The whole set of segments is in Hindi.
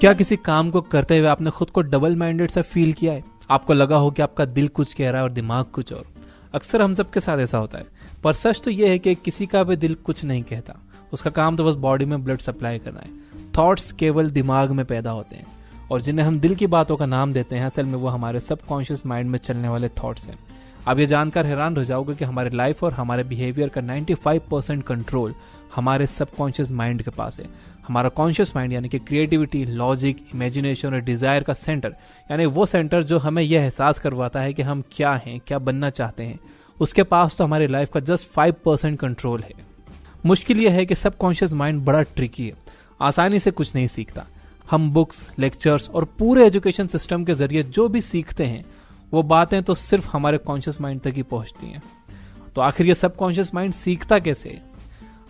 क्या किसी काम को करते हुए आपने खुद को डबल माइंडेड सा फील किया है? आपको लगा हो कि आपका दिल कुछ कह रहा है और दिमाग कुछ और। अक्सर हम सबके साथ ऐसा होता है, पर सच तो यह है कि किसी का भी दिल कुछ नहीं कहता। उसका काम तो बस बॉडी में ब्लड सप्लाई करना है। थॉट्स केवल दिमाग में पैदा होते हैं और जिन्हें हम दिल की बातों का नाम देते हैं, असल में वो हमारे सबकॉन्शियस माइंड में चलने वाले थॉट्स हैं। आप ये जानकर हैरान रह जाओगे कि हमारे लाइफ और हमारे बिहेवियर का 95% कंट्रोल हमारे सबकॉन्शियस माइंड के पास है। हमारा कॉन्शियस माइंड यानी कि क्रिएटिविटी, लॉजिक, इमेजिनेशन और डिजायर का सेंटर, यानी वो सेंटर जो हमें यह एहसास करवाता है कि हम क्या हैं, क्या बनना चाहते हैं, उसके पास तो हमारी लाइफ का जस्ट 5% कंट्रोल है। मुश्किल यह है कि सबकॉन्शियस माइंड बड़ा ट्रिकी है, आसानी से कुछ नहीं सीखता। हम बुक्स, लेक्चर्स और पूरे एजुकेशन सिस्टम के जरिए जो भी सीखते हैं वो बातें तो सिर्फ हमारे कॉन्शियस माइंड तक ही पहुंचती हैं। तो आखिर ये सबकॉन्शियस माइंड सीखता कैसे है?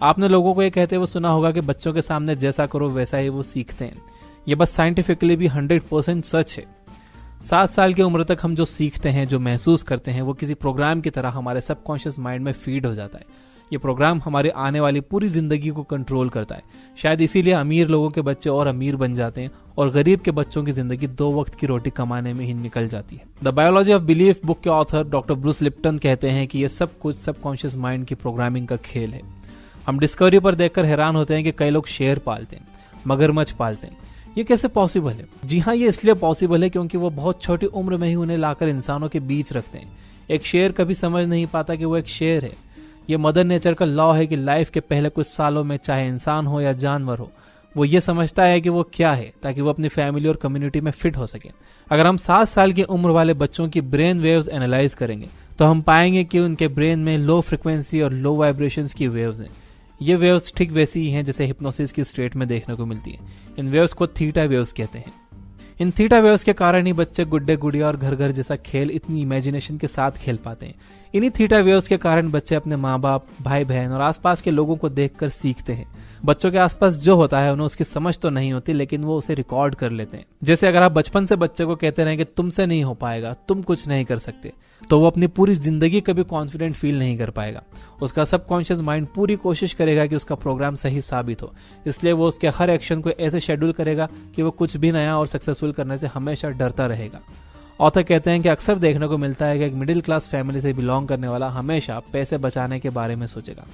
आपने लोगों को ये कहते हुए सुना होगा कि बच्चों के सामने जैसा करो वैसा ही वो सीखते हैं। ये बस साइंटिफिकली भी 100% सच है। 7 साल की उम्र तक हम जो सीखते हैं, जो महसूस करते हैं, वो किसी प्रोग्राम की तरह हमारे सबकॉन्शियस माइंड में फीड हो जाता है। ये प्रोग्राम हमारे आने वाली पूरी जिंदगी को कंट्रोल करता है। शायद इसीलिए अमीर लोगों के बच्चे और अमीर बन जाते हैं और गरीब के बच्चों की जिंदगी 2 वक्त की रोटी कमाने में ही निकल जाती है। The biology of belief book के ऑथर डॉक्टर ब्रूस लिप्टन कहते हैं कि ये सब कुछ सबकॉन्शियस माइंड की प्रोग्रामिंग का खेल है। हम डिस्कवरी पर देखकर हैरान होते हैं कि कई लोग शेर पालते हैं, मगरमच्छ पालते हैं। ये कैसे पॉसिबल है? जी हाँ, ये इसलिए पॉसिबल है क्योंकि वो बहुत छोटी उम्र में ही उन्हें लाकर इंसानों के बीच रखते हैं। एक शेर कभी समझ नहीं पाता कि वो एक शेर है। ये मदर नेचर का लॉ है कि लाइफ के पहले कुछ सालों में, चाहे इंसान हो या जानवर हो, वो ये समझता है कि वो क्या है, ताकि वो अपनी फैमिली और कम्युनिटी में फिट हो सके। अगर हम 7 साल की उम्र वाले बच्चों की ब्रेन वेव्स एनालाइज करेंगे तो हम पाएंगे कि उनके ब्रेन में लो फ्रिक्वेंसी और लो वाइब्रेशंस की वेव्स हैं। ये वेव्स ठीक वैसी ही हैं जैसे हिप्नोसिस की स्टेट में देखने को मिलती है। इन वेव्स को थीटा वेव्स कहते हैं। इन थीटा वेव्स के कारण ही बच्चे गुड्डे गुड़िया और घर घर जैसा खेल इतनी इमेजिनेशन के साथ खेल पाते हैं। इन्हीं थीटा वेव्स के कारण बच्चे अपने माँ बाप, भाई बहन और आसपास के लोगों को देखकर सीखते हैं। बच्चों के आसपास जो होता है उन्हें उसकी समझ तो नहीं होती, लेकिन वो उसे रिकॉर्ड कर लेते हैं। जैसे अगर आप बचपन से बच्चे को कहते रहे कि तुमसे नहीं हो पाएगा, तुम कुछ नहीं कर सकते, तो वो अपनी पूरी जिंदगी कभी कॉन्फिडेंट फील नहीं कर पाएगा। उसका सबकॉन्शियस माइंड पूरी कोशिश करेगा कि उसका प्रोग्राम सही साबित हो, इसलिए वो उसके हर एक्शन को ऐसे शेड्यूल करेगा कि वो कुछ भी नया और सक्सेसफुल करने से हमेशा डरता रहेगा। ऑथर कहते हैं कि अक्सर देखने को मिलता है कि एक मिडिल क्लास फैमिली से बिलोंग करने वाला हमेशा पैसे बचाने के बारे में सोचेगा,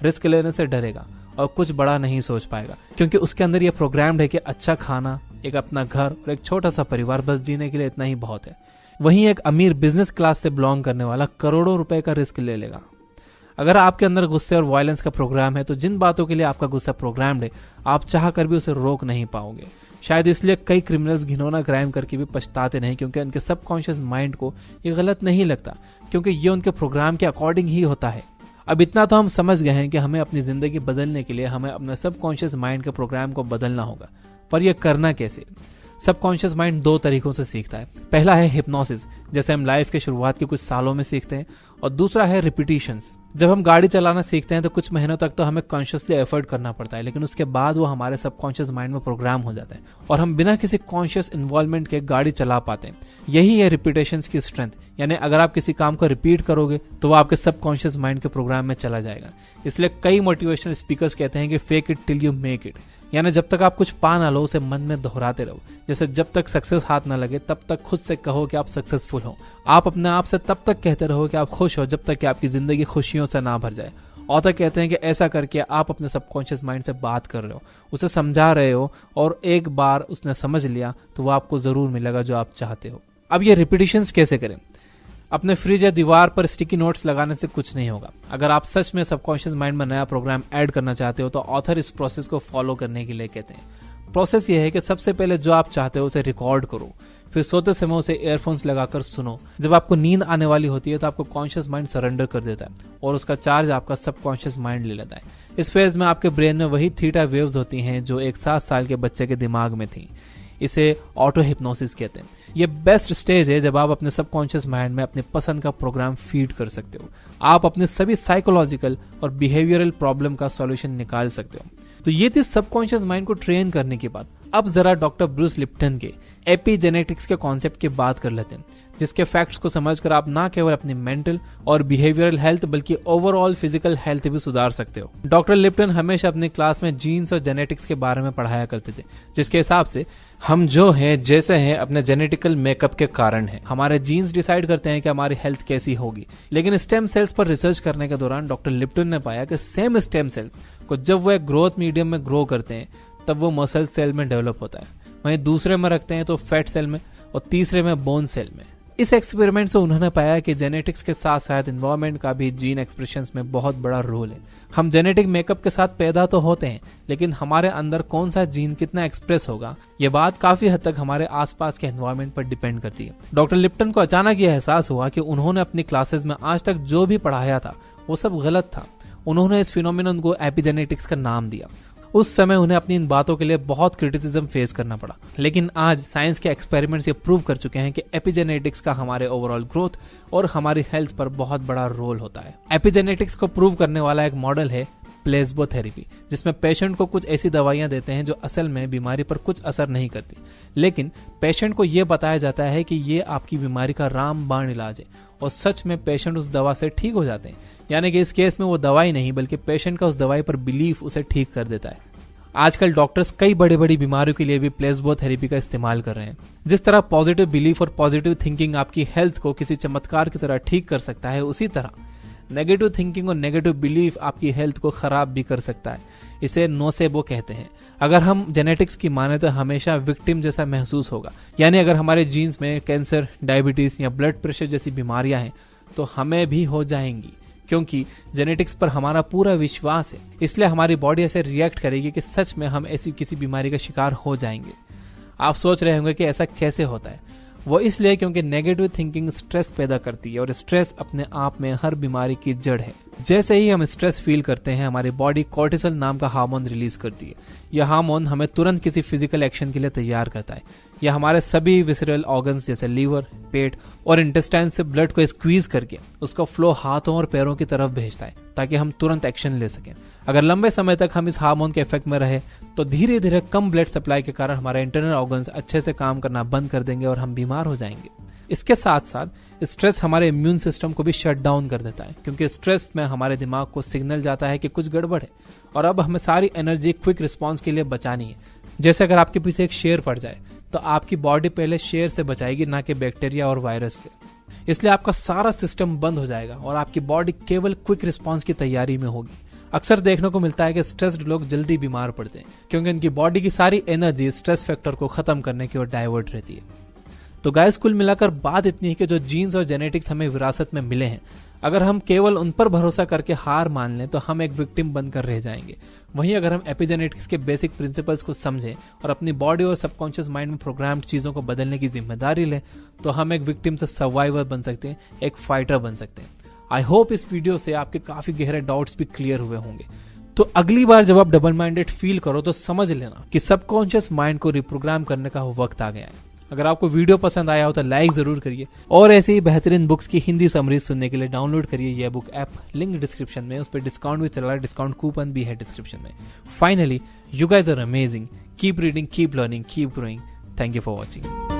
रिस्क लेने से डरेगा और कुछ बड़ा नहीं सोच पाएगा, क्योंकि उसके अंदर यह प्रोग्राम्ड है कि अच्छा खाना, एक अपना घर और एक छोटा सा परिवार, बस जीने के लिए इतना ही बहुत है। वहीं एक अमीर बिजनेस क्लास से बिलोंग करने वाला करोड़ों रुपए का रिस्क ले लेगा। अगर आपके अंदर गुस्से और वायलेंस का प्रोग्राम है तो जिन बातों के लिए आपका गुस्सा प्रोग्राम्ड है, आप चाह कर भी उसे रोक नहीं पाओगे। शायद इसलिए कई क्रिमिनल्स घिनौना क्राइम करके भी पछताते नहीं, क्योंकि उनके सबकॉन्शियस माइंड को ये गलत नहीं लगता, क्योंकि ये उनके प्रोग्राम के अकॉर्डिंग ही होता है। अब इतना तो हम समझ गए हैं कि हमें अपनी जिंदगी बदलने के लिए हमें अपने सबकॉन्शियस माइंड के प्रोग्राम को बदलना होगा। पर यह करना कैसे? सबकॉन्शियस माइंड 2 तरीकों से सीखता है। पहला है हिप्नोसिस, जैसे हम लाइफ के शुरुआत के कुछ सालों में सीखते हैं, और दूसरा है रिपीटिशंस। जब हम गाड़ी चलाना सीखते हैं तो कुछ महीनों तक तो हमें कॉन्शियसली एफर्ट करना पड़ता है, लेकिन उसके बाद वो हमारे सबकॉन्शियस माइंड में प्रोग्राम हो जाता है और हम बिना किसी कॉन्शियस इन्वॉल्वमेंट के गाड़ी चला पाते हैं। यही है रिपीटेशंस की स्ट्रेंथ, यानी अगर आप किसी काम को रिपीट करोगे तो वो आपके सबकॉन्शियस माइंड के प्रोग्राम में चला जाएगा। इसलिए कई मोटिवेशनल स्पीकर्स कहते हैं कि fake it till you make it, यानी जब तक आप कुछ पा ना लो उसे मन में दोहराते रहो। जैसे जब तक सक्सेस हाथ ना लगे तब तक खुद से कहो कि आप सक्सेसफुल हो। आप अपने आप से तब तक कहते रहो कि आप खुश हो जब तक कि आपकी जिंदगी खुशियों से ना भर जाए। ऑथर कहते हैं कि ऐसा करके आप अपने सबकॉन्शियस माइंड से बात कर रहे हो, उसे समझा रहे हो, और एक बार उसने समझ लिया तो वो आपको जरूर मिलेगा जो आप चाहते हो। अब ये रिपीटिशंस कैसे करें? अपने फ्रिज या दीवार पर स्टिकी नोट्स लगाने से कुछ नहीं होगा। अगर आप सच में सबकॉन्शियस माइंड में नया प्रोग्राम ऐड करना चाहते हो तो ऑथर इस प्रोसेस को फॉलो करने के लिए कहते हैं। प्रोसेस ये है कि सबसे पहले जो आप चाहते हो उसे रिकॉर्ड करो, फिर सोते समय उसे ईयरफोन्स लगाकर सुनो। जब आपको नींद आने वाली होती है तो आपको कॉन्शियस माइंड सरेंडर कर देता है और उसका चार्ज आपका सबकॉन्शियस माइंड ले लेता है। इस फेज में आपके ब्रेन में वही थीटा वेव्स होती हैं जो एक 7 साल के बच्चे के दिमाग में थी। इसे ऑटो हिप्नोसिस कहते हैं। यह बेस्ट स्टेज है जब आप अपने सबकॉन्शियस माइंड में अपने पसंद का प्रोग्राम फीड कर सकते हो। आप अपने सभी साइकोलॉजिकल और बिहेवियरल प्रॉब्लम का सॉल्यूशन निकाल सकते हो। तो ये थी सबकॉन्शियस माइंड को ट्रेन करने की बात। अब जरा डॉक्टर ब्रूस लिप्टन के एपिजेनेटिक्स के कॉन्सेप्ट की बात कर लेते हैं, जिसके फैक्ट्स को समझकर आप ना केवल अपनी मेंटल और बिहेवियरल हेल्थ बल्कि ओवरऑल फिजिकल हेल्थ भी सुधार सकते हो। डॉक्टर लिप्टन हमेशा अपनी क्लास में जीन्स और जेनेटिक्स के बारे में पढ़ाया करते थे, जिसके हिसाब से हम जो हैं जैसे हैं अपने जेनेटिकल मेकअप के कारण हैं। हमारे जीन्स डिसाइड करते हैं कि हमारी हेल्थ कैसी होगी। लेकिन स्टेम सेल्स पर रिसर्च करने के दौरान डॉक्टर लिप्टन ने पाया कि सेम स्टेम सेल्स को जब वो एक ग्रोथ मीडियम में ग्रो करते हैं तब वो मसल सेल में डेवलप होता है, वहीं दूसरे में रखते हैं तो फैट सेल में और तीसरे में बोन सेल में। इस एक्सपेरिमेंट से उन्होंने पाया कि जेनेटिक्स के साथ साथ एनवायरनमेंट का भी जीन एक्सप्रेशंस में बहुत बड़ा रोल है। हम जेनेटिक मेकअप के साथ पैदा तो होते हैं, लेकिन हमारे अंदर कौन सा जीन कितना एक्सप्रेस होगा ये बात काफी हद तक हमारे आसपास के एनवायरनमेंट पर डिपेंड करती है। डॉक्टर लिप्टन को अचानक यह एहसास हुआ कि उन्होंने अपनी क्लासेस में आज तक जो भी पढ़ाया था वो सब गलत था। उन्होंने इस फिनोमिनन को एपिजेनेटिक्स का नाम दिया। उस समय उन्हें अपनी इन बातों के लिए बहुत क्रिटिसिज्म फेस करना पड़ा, लेकिन आज साइंस के एक्सपेरिमेंट्स ये प्रूव कर चुके हैं कि एपिजेनेटिक्स का हमारे ओवरऑल ग्रोथ और हमारी हेल्थ पर बहुत बड़ा रोल होता है। एपिजेनेटिक्स को प्रूव करने वाला एक मॉडल है प्लेसबो थेरेपी, जिसमें पेशेंट को कुछ ऐसी दवाइयां देते हैं जो असल में बीमारी पर कुछ असर नहीं करती, लेकिन पेशेंट को यह बताया जाता है कि ये आपकी बीमारी का रामबाण इलाज है और सच में पेशेंट उस दवा से ठीक हो जाते हैं। यानी कि इस केस में वो दवाई नहीं बल्कि पेशेंट का उस दवाई पर बिलीफ उसे ठीक कर देता है। आजकल डॉक्टर्स कई बड़ी बड़ी बीमारियों के लिए भी प्लेसबो थेरेपी का इस्तेमाल कर रहे हैं। जिस तरह पॉजिटिव बिलीफ और पॉजिटिव थिंकिंग आपकी हेल्थ को किसी चमत्कार की तरह ठीक कर सकता है, उसी तरह नेगेटिव थिंकिंग और नेगेटिव बिलीफ आपकी हेल्थ को खराब भी कर सकता है। इसे नोसेबो कहते हैं। अगर हम जेनेटिक्स की माने तो हमेशा विक्टिम जैसा महसूस होगा, यानी अगर हमारे जीन्स में कैंसर, डायबिटीज या ब्लड प्रेशर जैसी बीमारियां हैं तो हमें भी हो जाएंगी, क्योंकि जेनेटिक्स पर हमारा पूरा विश्वास है। इसलिए हमारी बॉडी ऐसे रिएक्ट करेगी कि सच में हम ऐसी किसी बीमारी का शिकार हो जाएंगे। आप सोच रहे होंगे कि ऐसा कैसे होता है। वो इसलिए क्योंकि नेगेटिव थिंकिंग स्ट्रेस पैदा करती है और स्ट्रेस अपने आप में हर बीमारी की जड़ है। जैसे ही हम स्ट्रेस फील करते हैं हमारी बॉडी कोर्टिसोल नाम का हार्मोन रिलीज करती है। यह हार्मोन हमें तुरंत किसी फिजिकल एक्शन के लिए तैयार करता है। यह हमारे सभी विसरल ऑर्गन्स जैसे लीवर, पेट और इंटेस्टाइन से ब्लड को स्क्वीज करके उसका फ्लो हाथों और पैरों की तरफ भेजता है ताकि हम तुरंत एक्शन ले सकें। अगर लंबे समय तक हम इस हार्मोन के इफेक्ट में रहे तो धीरे धीरे कम ब्लड सप्लाई के कारण हमारे इंटरनल ऑर्गन्स अच्छे से काम करना बंद कर देंगे और हम बीमार हो जाएंगे। इसके साथ साथ स्ट्रेस हमारे इम्यून सिस्टम को भी शट डाउन कर देता है, क्योंकि स्ट्रेस में हमारे दिमाग को सिग्नल जाता है कि कुछ गड़बड़ है और अब हमें सारी एनर्जी क्विक रिस्पॉन्स के लिए बचानी है। जैसे अगर आपके पीछे एक शेर पड़ जाए तो आपकी बॉडी पहले शेर से बचाएगी, ना कि बैक्टीरिया और वायरस से। इसलिए आपका सारा सिस्टम बंद हो जाएगा और आपकी बॉडी केवल क्विक रिस्पॉन्स की तैयारी में होगी। अक्सर देखने को मिलता है कि स्ट्रेस्ड लोग जल्दी बीमार पड़ते हैं, क्योंकि उनकी बॉडी की सारी एनर्जी स्ट्रेस फैक्टर को खत्म करने की ओर डाइवर्ट रहती है। तो गाइस, कुल मिलाकर बात इतनी है कि जो जीन्स और जेनेटिक्स हमें विरासत में मिले हैं, अगर हम केवल उन पर भरोसा करके हार मान लें तो हम एक विक्टिम बनकर रह जाएंगे। वहीं अगर हम एपिजेनेटिक्स के बेसिक प्रिंसिपल्स को समझें और अपनी बॉडी और सबकॉन्शियस माइंड में प्रोग्राम्ड चीजों को बदलने की जिम्मेदारी लें तो हम एक विक्टिम से सर्वाइवर बन सकते हैं, एक फाइटर बन सकते हैं। आई होप इस वीडियो से आपके काफी गहरे डाउट्स भी क्लियर हुए होंगे। तो अगली बार जब आप डबल माइंडेड फील करो तो समझ लेना कि सबकॉन्शियस माइंड को रिप्रोग्राम करने का वक्त आ गया है। अगर आपको वीडियो पसंद आया हो तो लाइक जरूर करिए और ऐसे ही बेहतरीन बुक्स की हिंदी समरीज सुनने के लिए डाउनलोड करिए यह बुक ऐप, लिंक डिस्क्रिप्शन में। उस पर डिस्काउंट भी चल रहा है, डिस्काउंट कूपन भी है डिस्क्रिप्शन में। Finally, you guys are amazing, keep reading, keep learning, keep growing. Thank you for watching.